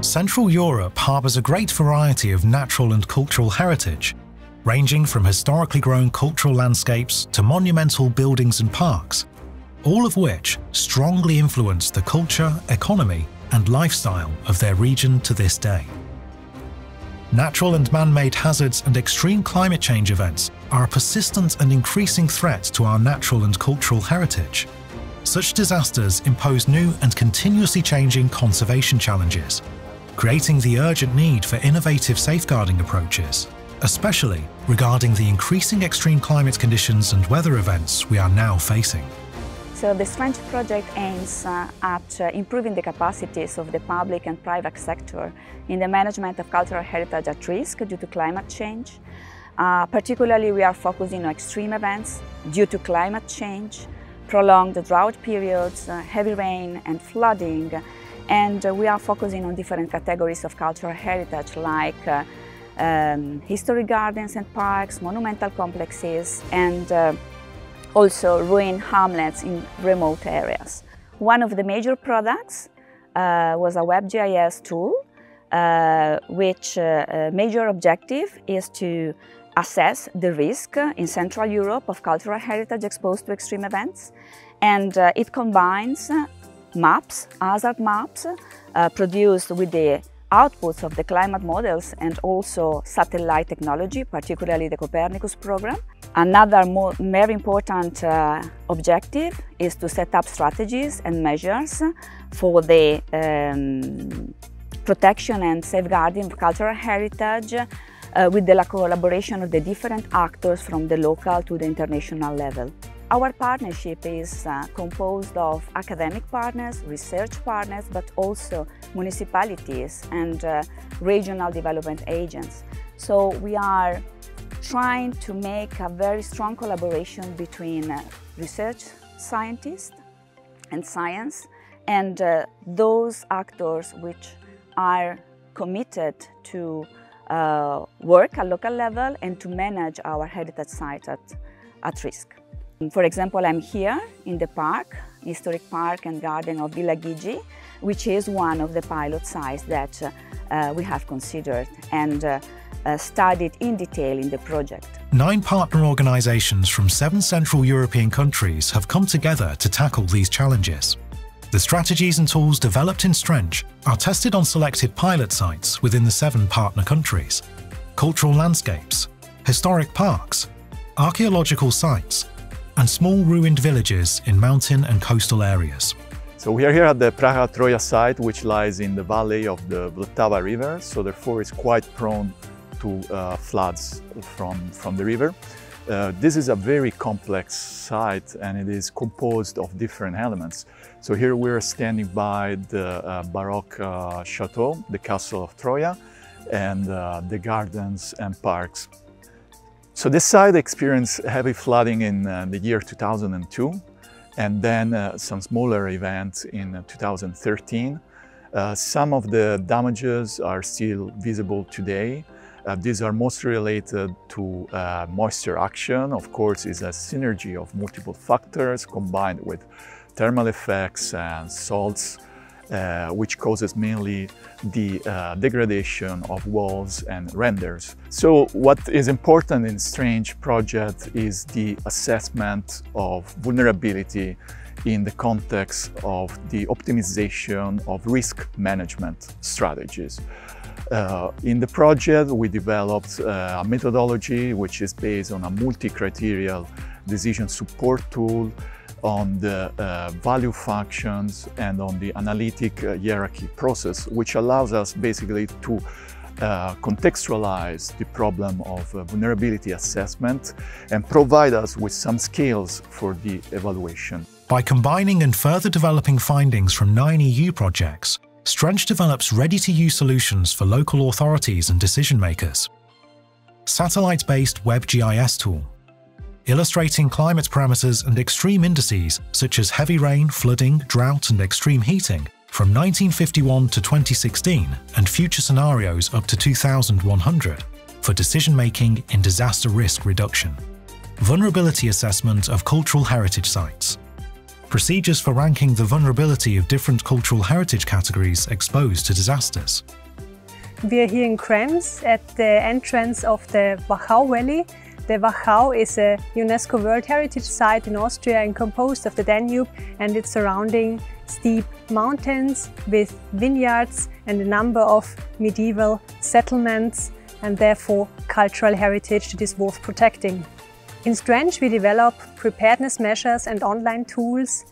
Central Europe harbours a great variety of natural and cultural heritage, ranging from historically grown cultural landscapes to monumental buildings and parks, all of which strongly influence the culture, economy and lifestyle of their region to this day. Natural and man-made hazards and extreme climate change events are a persistent and increasing threat to our natural and cultural heritage. Such disasters impose new and continuously changing conservation challenges, creating the urgent need for innovative safeguarding approaches, especially regarding the increasing extreme climate conditions and weather events we are now facing. So the STRENCH project aims at improving the capacities of the public and private sector in the management of cultural heritage at risk due to climate change. Particularly, we are focusing on extreme events due to climate change, prolonged drought periods, heavy rain and flooding, and we are focusing on different categories of cultural heritage like history gardens and parks, monumental complexes, and also ruined hamlets in remote areas. One of the major products was a WebGIS tool, which major objective is to assess the risk in Central Europe of cultural heritage exposed to extreme events, and it combines maps, hazard maps, produced with the outputs of the climate models and also satellite technology, particularly the Copernicus program. Another very important objective is to set up strategies and measures for the protection and safeguarding of cultural heritage with the collaboration of the different actors from the local to the international level. Our partnership is composed of academic partners, research partners, but also municipalities and regional development agents. So we are trying to make a very strong collaboration between research scientists and science and those actors which are committed to work at local level and to manage our heritage sites at risk. For example, I'm here in the park, historic park and garden of Villa Gigi, which is one of the pilot sites that we have considered and studied in detail in the project. 9 partner organisations from 7 Central European countries have come together to tackle these challenges. The strategies and tools developed in STRENCH are tested on selected pilot sites within the 7 partner countries, cultural landscapes, historic parks, archaeological sites, and small ruined villages in mountain and coastal areas. So we are here at the Praga-Troja site, which lies in the valley of the Vltava river, so therefore it's quite prone to floods from the river. This is a very complex site and it is composed of different elements. So here we're standing by the Baroque chateau, the castle of Troja, and the gardens and parks. So this site experienced heavy flooding in the year 2002 and then some smaller events in 2013. Some of the damages are still visible today. These are mostly related to moisture action. Of course, it's a synergy of multiple factors combined with thermal effects and salts, which causes mainly the degradation of walls and renders. So what is important in STRENCH project is the assessment of vulnerability in the context of the optimization of risk management strategies. In the project, we developed a methodology which is based on a multi-criterial decision support tool on the value functions and on the analytic hierarchy process, which allows us basically to contextualize the problem of vulnerability assessment and provide us with some skills for the evaluation. By combining and further developing findings from 9 EU projects, STRENCH develops ready-to-use solutions for local authorities and decision-makers. Satellite-based WebGIS tool, illustrating climate parameters and extreme indices such as heavy rain, flooding, drought and extreme heating from 1951 to 2016 and future scenarios up to 2100 for decision-making in disaster risk reduction. Vulnerability assessment of cultural heritage sites. procedures for ranking the vulnerability of different cultural heritage categories exposed to disasters. We are here in Krems at the entrance of the Wachau Valley. The Wachau is a UNESCO World Heritage Site in Austria and composed of the Danube and its surrounding steep mountains with vineyards and a number of medieval settlements and therefore cultural heritage that is worth protecting. In STRENCH we develop preparedness measures and online tools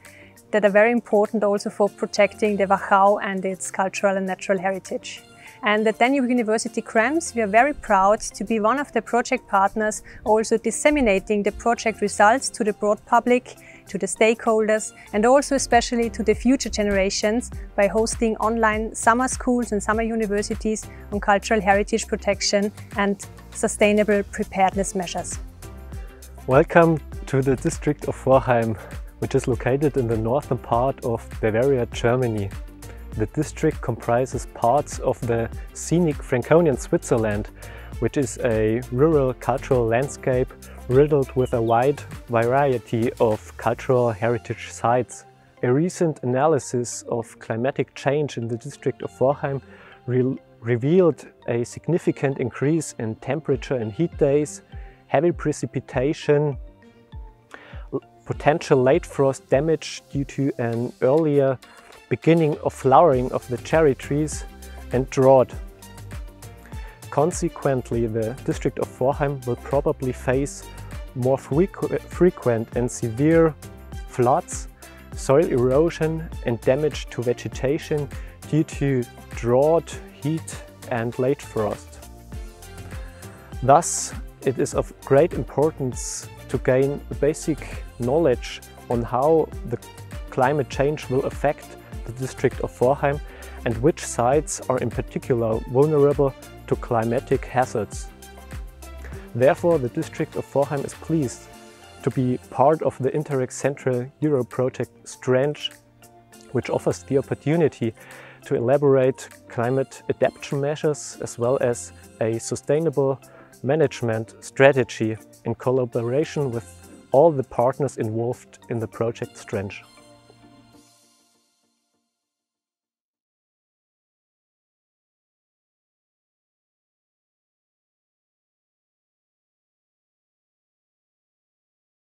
that are very important also for protecting the Wachau and its cultural and natural heritage. And at Danube University Krems we are very proud to be one of the project partners also disseminating the project results to the broad public, to the stakeholders and also especially to the future generations by hosting online summer schools and summer universities on cultural heritage protection and sustainable preparedness measures. Welcome to the district of Vorheim, which is located in the northern part of Bavaria, Germany. The district comprises parts of the scenic Franconian Switzerland, which is a rural cultural landscape riddled with a wide variety of cultural heritage sites. A recent analysis of climatic change in the district of Vorheim revealed a significant increase in temperature and heat days, heavy precipitation, potential late frost damage due to an earlier beginning of flowering of the cherry trees, and drought. Consequently, the district of Vorheim will probably face more frequent and severe floods, soil erosion and damage to vegetation due to drought, heat and late frost. Thus, it is of great importance to gain basic knowledge on how the climate change will affect the district of Vorheim and which sites are in particular vulnerable to climatic hazards. Therefore, the district of Vorheim is pleased to be part of the Interreg Central Europe project STRENCH, which offers the opportunity to elaborate climate adaptation measures as well as a sustainable management strategy in collaboration with all the partners involved in the project STRENCH.